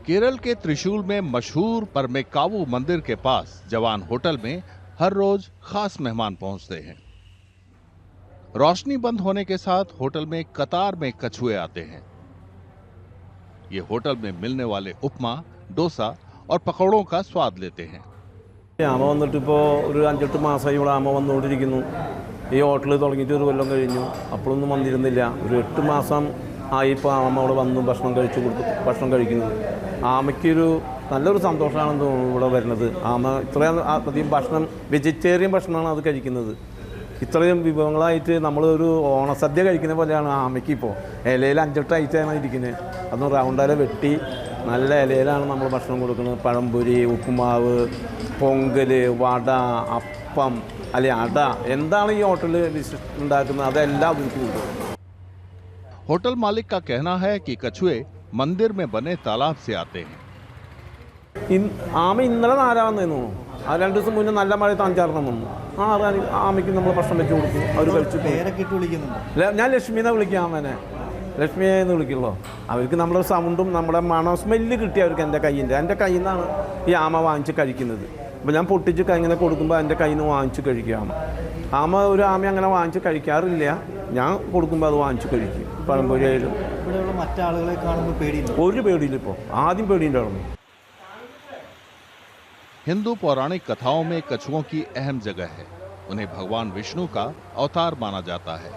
केरल के त्रिशूल में मशहूर परमेकावु मंदिर के पास जवान होटल में हर रोज खास मेहमान पहुंचते हैं। रोशनी बंद होने के साथ होटल में कतार में कछुए आते हैं। ये होटल में मिलने वाले उपमा, डोसा और पकौड़ों का स्वाद लेते हैं। ആമ വന്നിട്ടിപ്പോൾ ഒരു 5-8 മാസമായി ഇവിടെ ആമ വന്നുകൊണ്ടിരിക്കുന്നു. ഈ ഹോട്ടൽ തുടങ്ങിയിട്ട് ഒരു കൊല്ലം കഴിഞ്ഞു. അപ്പോഴൊന്നും വന്നിരുന്നില്ല. ഒരു 8 മാസം ആയി ഇപ്പോൾ ആമ അവിടെ വന്നു ഭക്ഷണം കഴിക്കുന്നത്. ആമയ്ക്കൊരു നല്ലൊരു സന്തോഷമാണെന്ന് തോന്നുന്നു ഇവിടെ വരുന്നത്. ആമ ഇത്രയും അധികം ഭക്ഷണം വെജിറ്റേറിയൻ ഭക്ഷണമാണ് അത് കഴിക്കുന്നത്. ഇത്രയും വിഭവങ്ങളായിട്ട് നമ്മളൊരു ഓണസദ്യ കഴിക്കുന്ന പോലെയാണ് ആമയ്ക്ക് ഇപ്പോൾ. ഇലയിൽ 5-8 ഐറ്റമാണ് ഇരിക്കുന്നത്. അതൊന്ന് റൗണ്ടാലെ വെട്ടി നല്ല ഇലയിലാണ് നമ്മൾ ഭക്ഷണം കൊടുക്കുന്നത്. പഴംപൊരി, ഉപ്പുമാവ്, പൊങ്കൽ, വട, അപ്പം, അല്ലെ അട, എന്താണ് ഈ ഹോട്ടലിൽ ഉണ്ടാക്കുന്നത് അതെല്ലാം അവർക്ക് കൊടുക്കും. होटल मालिक का कहना है कि कछुए मंदिर में बने तालाब से आते हैं। ആമ ഇന്നലെ 4 വന്നു. ആ 2 ദിവസം മുന്നേ നല്ല മഴയത്ത് 5-6 വന്നു. ആമയ്ക്ക് നമ്മൾ ഭക്ഷണം വെച്ച് കൊടുക്കും. അവർ കഴിച്ചു. ഞാൻ ലക്ഷ്മിനെ വിളിക്കാം. ആമനെ ലക്ഷ്മിയെ എന്ന് വിളിക്കുള്ളൂ. അവർക്ക് നമ്മുടെ സൗണ്ടും നമ്മുടെ മണം സ്മെല്ല് കിട്ടി അവർക്ക്. എൻ്റെ കയ്യിൽ നിന്നാണ് ഈ ആമ വാങ്ങിച്ച് കഴിക്കുന്നത്. അപ്പോൾ ഞാൻ പൊട്ടിച്ച് ഇങ്ങനെ കൊടുക്കുമ്പോൾ എൻ്റെ കയ്യിൽ നിന്ന് വാങ്ങിച്ച് കഴിക്കുക. ആമ ഒരു ആമ അങ്ങനെ വാങ്ങിച്ച് കഴിക്കാറില്ല. ഞാൻ കൊടുക്കുമ്പോൾ അത് വാങ്ങിച്ച് കഴിക്കും. പഴംപൊരി ആയാലും. ഇവിടെയുള്ള മറ്റാളുകളെ കാണുമ്പോൾ പേടിയില്ല? ഒരു പേടിയില്ല. ഇപ്പോൾ ആദ്യം പേടിയുണ്ടായിരുന്നു. हिंदू पौराणिक कथाओं में कछुओं की अहम जगह है। उन्हें भगवान विष्णु का अवतार माना जाता है।